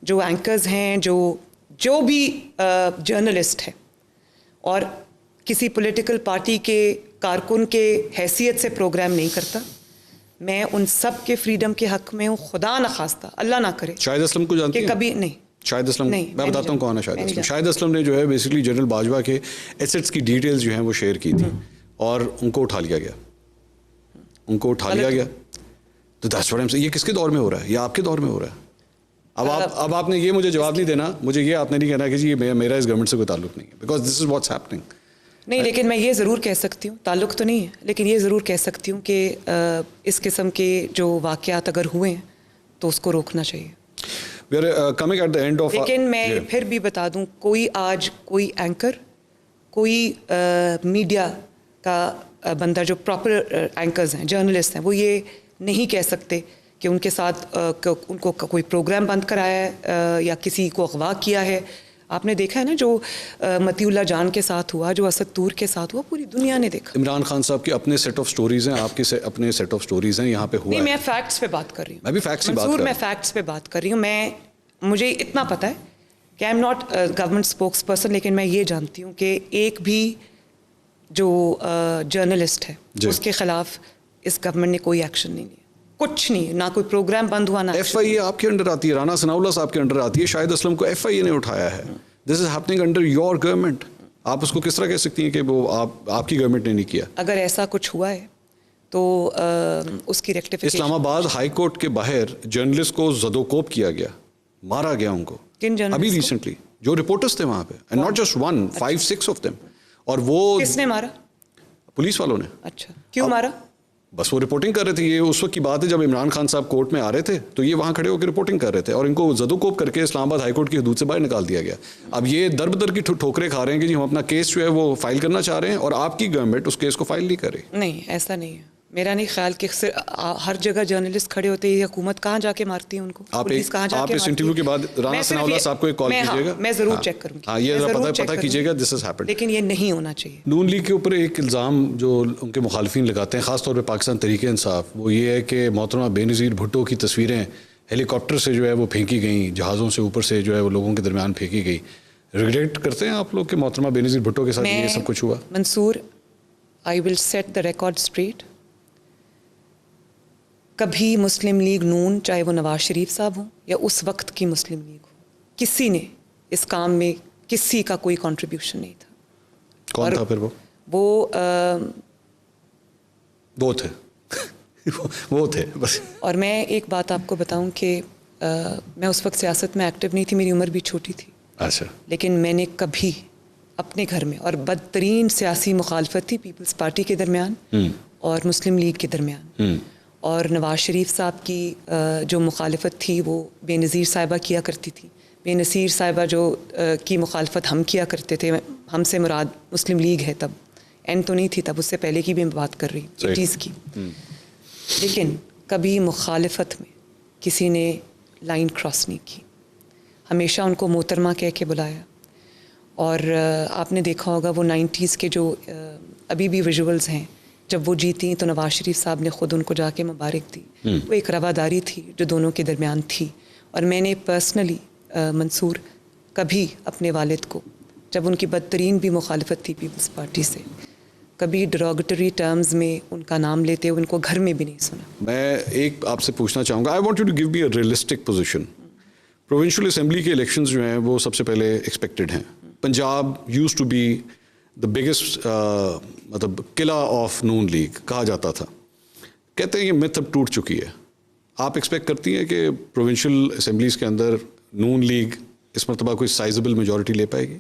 جو اینکرز ہیں, جو بھی جرنلسٹ ہے اور کسی پولیٹیکل پارٹی کے کارکن کے حیثیت سے پروگرام نہیں کرتا, میں ان سب کے فریڈم کے حق میں ہوں. خدا نخواستہ, اللہ نہ کرے. شاہد اسلم کو جانتی ہیں؟ کہ کبھی نہیں. شاہد اسلم, میں بتاتا ہوں کون ہے شاہد اسلم. شاہد اسلم نے جو ہے بیسکلی جنرل باجوہ کے ایسٹس کی ڈیٹیلز جو ہیں وہ شیئر کی تھی اور ان کو اٹھا لیا گیا. تو that's what I'm saying. یہ کس کے دور میں ہو رہا ہے؟ یہ آپ کے دور میں ہو رہا ہے. اب آپ نے یہ مجھے جواب نہیں دینا, مجھے یہ آپ نے نہیں کہنا کہ جی میرا اس گورنمنٹ سے کوئی تعلق نہیں ہے, because this is what's happening. نہیں, لیکن میں یہ ضرور کہہ سکتی ہوں, تعلق تو نہیں ہے, لیکن یہ ضرور کہہ سکتی ہوں کہ اس قسم کے جو واقعات اگر ہوئے ہیں تو اس کو روکنا چاہیے. We are coming at the end of. لیکن میں پھر بھی بتا دوں, کوئی اینکر, کوئی میڈیا کا بندہ جو پراپر اینکرز ہیں, جرنلسٹ ہیں, وہ یہ نہیں کہہ سکتے کہ ان کے ساتھ ان کو کوئی پروگرام بند کرایا ہے یا کسی کو اغوا کیا ہے. آپ نے دیکھا ہے نا جو متی اللہ جان کے ساتھ ہوا, جو اسد طور کے ساتھ ہوا, پوری دنیا نے دیکھا. عمران خان صاحب کے اپنے سیٹ آف سٹوریز ہیں, آپ کے اپنے سیٹ آف سٹوریز ہیں, یہاں پہ ہوا ہے. نہیں, میں فیکٹس پہ بات کر رہی ہوں. میں بھی فیکٹس کی بات کر رہا ہوں. میں فیکٹس پہ بات کر رہی ہوں. مجھے اتنا پتہ ہے کہ I am not government spokes person, لیکن میں یہ جانتی ہوں کہ ایک بھی جو جرنلسٹ ہے اس کے خلاف اس گورنمنٹ نے کوئی ایکشن نہیں لیا. کچھ نہیں, نہ کوئی پروگرام بند ہوا, نہ ایف آئی اے آپ کے انڈر آتی ہے, رانا ثناء اللہ صاحب کے انڈر آتی ہے, شاہد اسلم کو ایف آئی اے نے اٹھایا ہے. This is happening under your government. آپ اس کو کس طرح کہہ سکتی ہیں کہ وہ آپ کی گورنمنٹ نے نہیں کیا؟ اگر ایسا کچھ ہوا ہے تو اس کی ریکٹیفیکیشن. اسلام آباد ہائی کورٹ کے باہر جرنلسٹ کو زد و کوب کیا گیا, مارا گیا ان کو. کن جرنلسٹ؟ ابھی ریسنٹلی جو رپورٹرز تھے وہاں پہ, and not just 1, 5, 6 of them. اور وہ کس نے مارا؟ پولیس والوں نے. اچھا, کیوں مارا؟ بس وہ رپورٹنگ کر رہے تھے. یہ اس وقت کی بات ہے جب عمران خان صاحب کورٹ میں آ رہے تھے تو یہ وہاں کھڑے ہو کے رپورٹنگ کر رہے تھے اور ان کو زد و کوب کر کے اسلام آباد ہائی کورٹ کی حدود سے باہر نکال دیا گیا. اب یہ در بدر کی ٹھوکریں کھا رہے ہیں کہ جی ہم اپنا کیس جو ہے وہ فائل کرنا چاہ رہے ہیں اور آپ کی گورنمنٹ اس کیس کو فائل نہیں کر رہی. نہیں, ایسا نہیں ہے. میرا نہیں خیال کہ ہر جگہ جرنلسٹ کھڑے ہوتے ہیں. حکومت کہاں جا کے مارتی ہے ان کو, پولیس کہاں جا کے آپ اس انٹرویو کے بعد رانا ثناء اللہ صاحب کو ایک کال کیجیے گا. میں ضرور چیک کروں گی. ہاں, یہ پتہ کیجیے گا دس ہیز ہیپنڈ. لیکن یہ نہیں ہونا چاہیے. نون لیگ کے اوپر ایک الزام جو ان کے مخالفین لگاتے ہیں خاص طور پہ پاکستان تحریک انصاف, وہ یہ ہے کہ محترمہ بے نظیر بھٹو کی تصویریں ہیلی کاپٹر سے جو ہے وہ پھینکی گئیں, جہازوں سے اوپر سے جو ہے وہ لوگوں کے درمیان پھینکی گئی. ریگریٹ کرتے ہیں آپ لوگ کہ محترمہ بے نظیر بھٹو کے ساتھ یہ سب کچھ ہوا؟ منصور, آئی ول سیٹ دا ریکارڈ اسٹریٹ. کبھی مسلم لیگ نون, چاہے وہ نواز شریف صاحب ہوں یا اس وقت کی مسلم لیگ ہو, کسی نے اس کام میں کسی کا کوئی کنٹریبیوشن نہیں تھا. کون تھا پھر وہ تھے وہ تھے بس. اور میں ایک بات آپ کو بتاؤں کہ میں اس وقت سیاست میں ایکٹیو نہیں تھی, میری عمر بھی چھوٹی تھی. اچھا. لیکن میں نے کبھی اپنے گھر میں, اور بدترین سیاسی مخالفت تھی پیپلز پارٹی کے درمیان اور مسلم لیگ کے درمیان, اور نواز شریف صاحب کی جو مخالفت تھی وہ بے نظیر صاحبہ کیا کرتی تھی. بے نظیر صاحبہ جو کی مخالفت ہم کیا کرتے تھے, ہم سے مراد مسلم لیگ ہے, تب این تو نہیں تھی, تب اس سے پہلے کی بھی میں بات کر رہی ہوں چیز کی. لیکن کبھی مخالفت میں کسی نے لائن کراس نہیں کی. ہمیشہ ان کو محترمہ کہہ کے بلایا. اور آپ نے دیکھا ہوگا وہ 90s کے جو ابھی بھی ویژولز ہیں, جب وہ جیتی تو نواز شریف صاحب نے خود ان کو جا کے مبارک دی. وہ ایک رواداری تھی جو دونوں کے درمیان تھی. اور میں نے پرسنلی منصور کبھی اپنے والد کو, جب ان کی بدترین بھی مخالفت تھی پیپلز پارٹی سے, کبھی ڈیروگیٹری ٹرمز میں ان کا نام لیتے ہوئے ان کو گھر میں بھی نہیں سنا. میں ایک آپ سے پوچھنا چاہوں گا, I want you to give me a realistic position. Provincial assembly کے الیکشنز جو ہیں وہ سب سے پہلے ایکسپیکٹڈ ہیں. Punjab used to be the biggest مطلب قلعہ آف نون لیگ کہا جاتا تھا. کہتے ہیں یہ میتھ اب ٹوٹ چکی ہے. آپ ایکسپیکٹ کرتی ہیں کہ پروونشل اسمبلیز کے اندر نون لیگ اس مرتبہ کوئی سائزبل میجورٹی لے پائے گی؟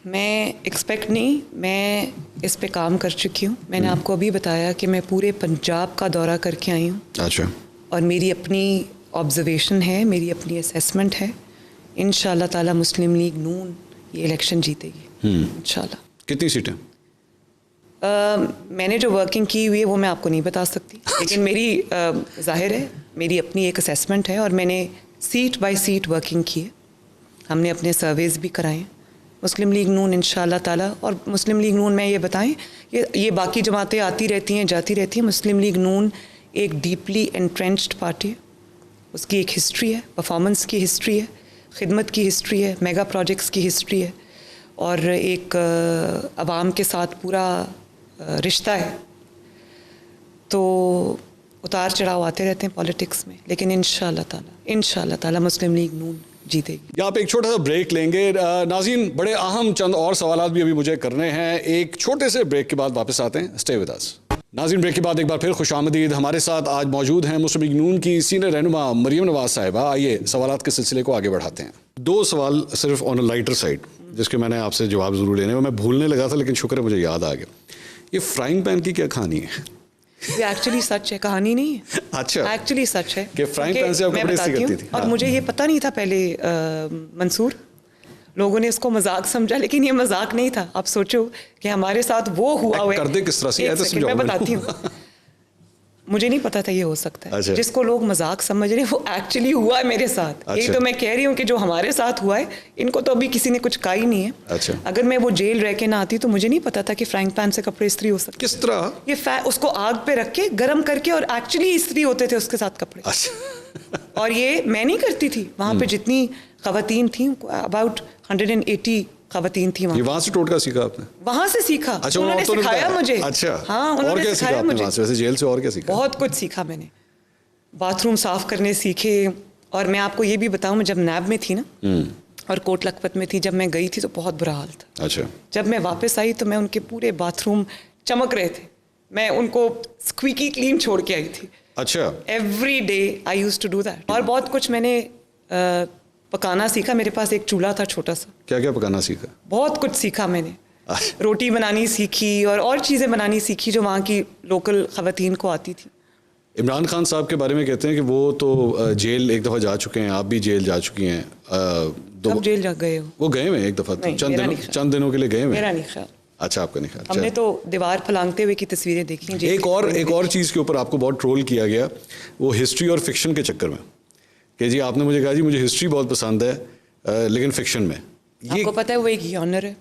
میں ایکسپیکٹ نہیں, میں اس پہ کام کر چکی ہوں. میں نے آپ کو ابھی بتایا کہ میں پورے پنجاب کا دورہ کر کے آئی ہوں. اچھا. اور میری اپنی آبزرویشن ہے, میری اپنی اسیسمنٹ ہے. انشاءاللہ تعالی مسلم لیگ نون یہ الیکشن جیتے گی انشاءاللہ. کتنی سیٹیں؟ میں نے جو ورکنگ کی ہوئی ہے وہ میں آپ کو نہیں بتا سکتی, لیکن میری ظاہر ہے میری اپنی ایک اسیسمنٹ ہے, اور میں نے سیٹ بائی سیٹ ورکنگ کی ہے. ہم نے اپنے سرویز بھی کرائے ہیں. مسلم لیگ نون انشاءاللہ تعالی, اور مسلم لیگ نون میں یہ بتائیں یہ باقی جماعتیں آتی رہتی ہیں جاتی رہتی ہیں, مسلم لیگ نون ایک ڈیپلی انٹرینچڈ پارٹی ہے. اس کی ایک ہسٹری ہے, پرفارمنس کی ہسٹری ہے, خدمت کی ہسٹری ہے, میگا پروجیکٹس کی ہسٹری ہے, اور ایک عوام کے ساتھ پورا رشتہ ہے. تو اتار چڑھاؤ آتے رہتے ہیں پالیٹکس میں, لیکن انشاءاللہ تعالی مسلم لیگ نون جیتے گی. یہاں پہ ایک چھوٹا سا بریک لیں گے. ناظرین, بڑے اہم چند اور سوالات بھی ابھی مجھے کرنے ہیں. ایک چھوٹے سے بریک کے بعد واپس آتے ہیں. Stay with us. ناظرین, بریک کے بعد ایک بار پھر خوش آمدید. ہمارے ساتھ آج موجود ہیں مسلم لیگ نون کی سینئر رہنما مریم نواز صاحبہ. آئیے سوالات کے سلسلے کو آگے بڑھاتے ہیں. 2 سوال صرف آن اے لائٹر سائڈ جس کے میں نے آپ سے جواب ضرور لینے میں بھولنے لگا تھا, لیکن شکر ہے مجھے یاد آ گیا. یہ فرائنگ پین کی کیا کہانی ہے؟ یہ ایکچولی سچ ہے, کہانی نہیں ہے. اچھا, ایکچولی سچ ہے کہ فرائنگ پین سے آپ کپڑے استری کرتی تھی. اور مجھے یہ پتہ نہیں تھا پہلے منصور, لوگوں نے اس کو مذاق سمجھا, لیکن یہ مذاق نہیں تھا. آپ سوچو کہ ہمارے ساتھ وہ ہوا ہے. کر دے کس طرح سے, میں بتاتی ہوں. مجھے نہیں پتا تھا یہ ہو سکتا ہے. جس کو لوگ مذاق سمجھ رہے ہیں وہ ایکچولی ہوا ہے میرے ساتھ. یہی تو میں کہہ رہی ہوں کہ جو ہمارے ساتھ ہوا ہے ان کو تو ابھی کسی نے کچھ کہا ہی نہیں ہے. اگر میں وہ جیل رہ کے نہ آتی تو مجھے نہیں پتا تھا کہ فرائنگ پین سے کپڑے استری ہو سکتے. کس طرح؟ یہ اس کو آگ پہ رکھ کے گرم کر کے, اور ایکچولی استری ہوتے تھے اس کے ساتھ کپڑے. اور یہ میں نہیں کرتی تھی. وہاں پہ جتنی خواتین تھیں, اباؤٹ 180 خواتین تھیں وہاں سے ٹوٹکا سیکھا آپ نے؟ وہاں سے سیکھا. انہوں نے سکھایا مجھے. اچھا, ہاں, انہوں نے سکھایا مجھے. ویسے جیل سے اور کیا سیکھا؟ بہت کچھ سیکھا میں نے. باتھ روم صاف کرنے سیکھے. اور میں آپ کو یہ بھی بتاؤں, میں جب نیب میں تھی نا اور کوٹ لکھپت میں تھی, جب میں گئی تھی تو بہت برا حال تھا. اچھا. جب میں واپس آئی تو میں ان کے پورے باتھ روم چمک رہے تھے. میں ان کو اسکویکی کلین چھوڑ کے آئی تھی. اچھا. Every day I used to do that. اور بہت کچھ میں نے پکانا سیکھا. میرے پاس ایک چولہا تھا چھوٹا سا. کیا کیا پکانا سیکھا؟ بہت کچھ سیکھا میں نے. روٹی بنانی سیکھی اور چیزیں بنانی سیکھی جو وہاں کی لوکل خواتین کو آتی تھی. عمران خان صاحب کے بارے میں کہتے ہیں کہ وہ تو جیل ایک دفعہ جا چکے ہیں, آپ بھی جیل جا چکی ہیں. کب جیل جا گئے ہو؟ وہ گئے ہوئے ایک دفعہ, چند دنوں کے لیے گئے ہوئے. میرا نہیں خیال. اچھا, آپ کا نہیں خیال. ہم نے تو دیوار پھلانگتے ہوئے کی تصویریں دیکھی ہیں. ایک اور چیز کے اوپر آپ کو بہت ٹرول کیا گیا, وہ ہسٹری اور فکشن کے چکر میں, کہ جی آپ نے مجھے کہا جی مجھے ہسٹری بہت پسند ہے لیکن فکشن میں. آپ کو پتہ ہے وہ ایک آنر ہے.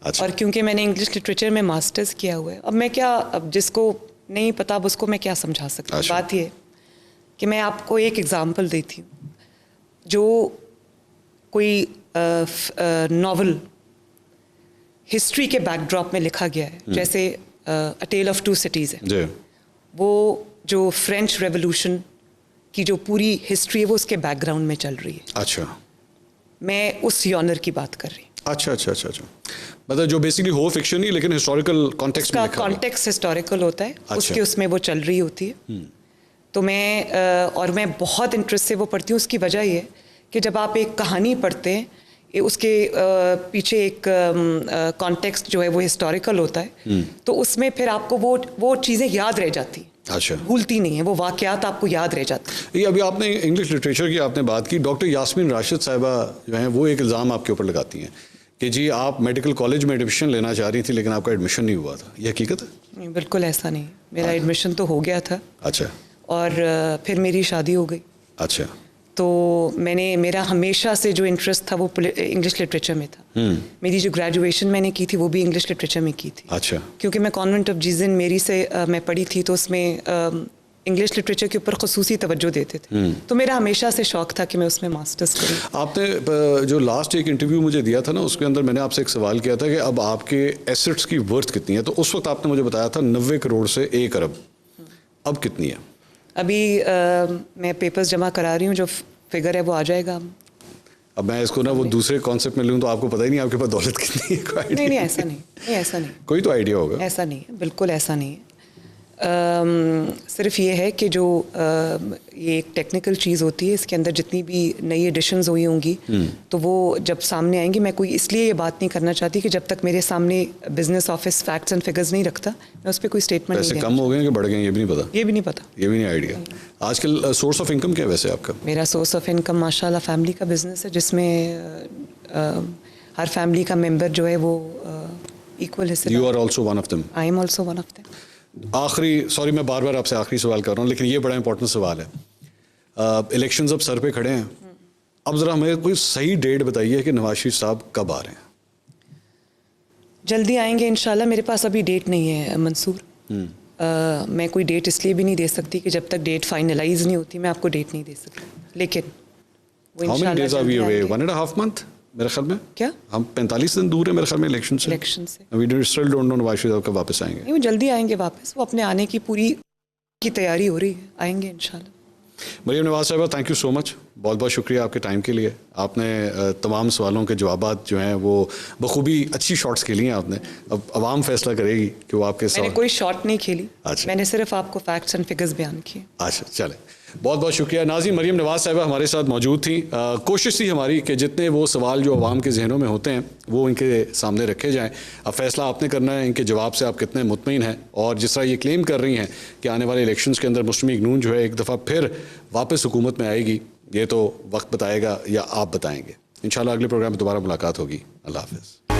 اچھا. اور کیونکہ میں نے انگلش لٹریچر میں ماسٹرز کیا ہوا ہے, اب میں کیا, اب جس کو نہیں پتا اب اس کو میں کیا سمجھا سکتی ہوں. بات یہ کہ میں آپ کو ایک ایگزامپل دیتی ہوں. جو کوئی ناول ہسٹری کے بیک ڈراپ میں لکھا گیا ہے, جیسے a tail of two cities ہے, وہ جو فرینچ ریولوشن کی جو پوری ہسٹری ہے وہ اس کے بیک گراؤنڈ میں چل رہی ہے. اچھا. میں اس یونر کی بات کر رہی ہوں. اچھا اچھا اچھا اچھا, مطلب جو بیسکلی ہو فکشن ہی لیکن ہسٹوریکل کانٹیکسٹ میں لکھا ہے. کانٹیکسٹ ہسٹوریکل ہوتا ہے, اس کے اس میں وہ چل رہی ہوتی ہے. تو میں بہت انٹرسٹ سے وہ پڑھتی ہوں. اس کی وجہ یہ ہے کہ جب آپ ایک کہانی پڑھتے ہیں اس کے پیچھے ایک کانٹیکسٹ جو ہے وہ ہسٹوریکل ہوتا ہے, تو اس میں پھر آپ کو وہ چیزیں یاد رہ جاتی ہیں. اچھا. بھولتی نہیں ہیں, وہ واقعات آپ کو یاد رہ جاتے ہیں. یہ ابھی آپ نے انگلش لٹریچر کی آپ نے بات کی, ڈاکٹر یاسمین راشد صاحبہ جو ہیں وہ ایک الزام آپ کے اوپر لگاتی ہیں کہ جی آپ میڈیکل کالج میں ایڈمیشن لینا چاہ رہی تھی لیکن آپ کا ایڈمیشن نہیں ہوا تھا. یہ حقیقت ہے؟ نہیں, بالکل ایسا نہیں. میرا ایڈمیشن تو ہو گیا تھا. اچھا. اور پھر میری شادی ہو گئی. اچھا. تو میرا ہمیشہ سے جو انٹرسٹ تھا وہ انگلش لٹریچر میں تھا. میری جو گریجویشن میں نے کی تھی وہ بھی انگلش لٹریچر میں کی تھی. اچھا. کیونکہ میں کانوینٹ آف جیزن میری سے میں پڑھی تھی, تو اس میں انگلش لٹریچر کے اوپر خصوصی توجہ دیتے تھے. تو میرا ہمیشہ سے شوق تھا کہ میں اس میں ماسٹرز کروں. آپ نے جو لاسٹ ایک انٹرویو مجھے دیا تھا نا, اس کے اندر میں نے آپ سے ایک سوال کیا تھا کہ اب آپ کے ایسٹس کی ورتھ کتنی ہے, تو اس وقت آپ نے مجھے بتایا تھا 90 کروڑ سے 1 ارب. اب کتنی ہے؟ ابھی میں پیپرز جمع کرا رہی ہوں, جو فگر ہے وہ آ جائے گا. اب میں اس کو نا وہ دوسرے کانسیپٹ میں لوں تو آپ کو پتہ ہی نہیں آپ کے پاس دولت کتنی ہے. نہیں ایسا نہیں. کوئی تو آئیڈیا ہوگا. ایسا نہیں ہے, بالکل ایسا نہیں ہے. صرف یہ ہے کہ جو یہ ایک ٹیکنیکل چیز ہوتی ہے, اس کے اندر جتنی بھی نئی ایڈیشنز ہوئی ہوں گی تو وہ جب سامنے آئیں گی, میں کوئی اس لیے یہ بات نہیں کرنا چاہتی کہ جب تک میرے سامنے business office facts and figures نہیں رکھتا میں اس پہ کوئی اسٹیٹمنٹ نہیں. پیسے کم ہو گئے کہ بڑھ گئے یہ بھی نہیں پتا. یہ بھی نہیں پتا. یہ بھی نہیں آئیڈیا. آج کل سورس آف انکم کیا ہے ویسے آپ کا؟ میرا سورس آف انکم ماشاء اللہ فیملی کا بزنس ہے, جس میں ہر فیملی کا ممبر جو ہے وہ ایکول حصہ. You are also one of them. I am also one of them. آخری, سوری میں بار بار آپ سے آخری سوال کر رہا ہوں لیکن یہ بڑا امپورٹنٹ سوال ہے. الیکشنز اب سر پہ کھڑے ہیں, اب ذرا ہمیں کوئی صحیح ڈیٹ بتائیے کہ نواز شریف صاحب کب آ رہے ہیں؟ جلدی آئیں گے انشاءاللہ. میرے پاس ابھی ڈیٹ نہیں ہے منصور. میں کوئی ڈیٹ اس لیے بھی نہیں دے سکتی کہ جب تک ڈیٹ فائنلائز نہیں ہوتی میں آپ کو ڈیٹ نہیں دے سکتی, لیکن وہ انشاءاللہ میرے خیال میں کیا ہم 45 دن دور ہیں میرے خیال میں الیکشن سے. نواز شریف صاحب کب واپس آئیں گے؟ نہیں, وہ جلدی آئیں گے واپس. وہ اپنے آنے کی پوری کی تیاری ہو رہی ہے, آئیں گے انشاءاللہ. مریم نواز صاحبہ, تھینک یو سو مچ. بہت بہت شکریہ آپ کے ٹائم کے لیے. آپ نے تمام سوالوں کے جوابات جو ہیں وہ بخوبی اچھی شارٹس کھیلی ہیں آپ نے. اب عوام فیصلہ کرے گی کہ وہ آپ کے ساتھ. میں نے کوئی شارٹ نہیں کھیلی. میں نے صرف آپ کو فیکٹس اینڈ فگرز بیان کیے. اچھا چلیں, بہت بہت شکریہ. ناظرین, مریم نواز صاحبہ ہمارے ساتھ موجود تھیں. کوشش تھی ہماری کہ جتنے وہ سوال جو عوام کے ذہنوں میں ہوتے ہیں وہ ان کے سامنے رکھے جائیں. اب فیصلہ آپ نے کرنا ہے ان کے جواب سے آپ کتنے مطمئن ہیں, اور جس طرح یہ کلیم کر رہی ہیں کہ آنے والے الیکشنز کے اندر مسلم لیگ نون جو ہے ایک دفعہ پھر واپس حکومت میں آئے گی, یہ تو وقت بتائے گا یا آپ بتائیں گے. انشاءاللہ اگلے پروگرام میں دوبارہ ملاقات ہوگی. اللہ حافظ.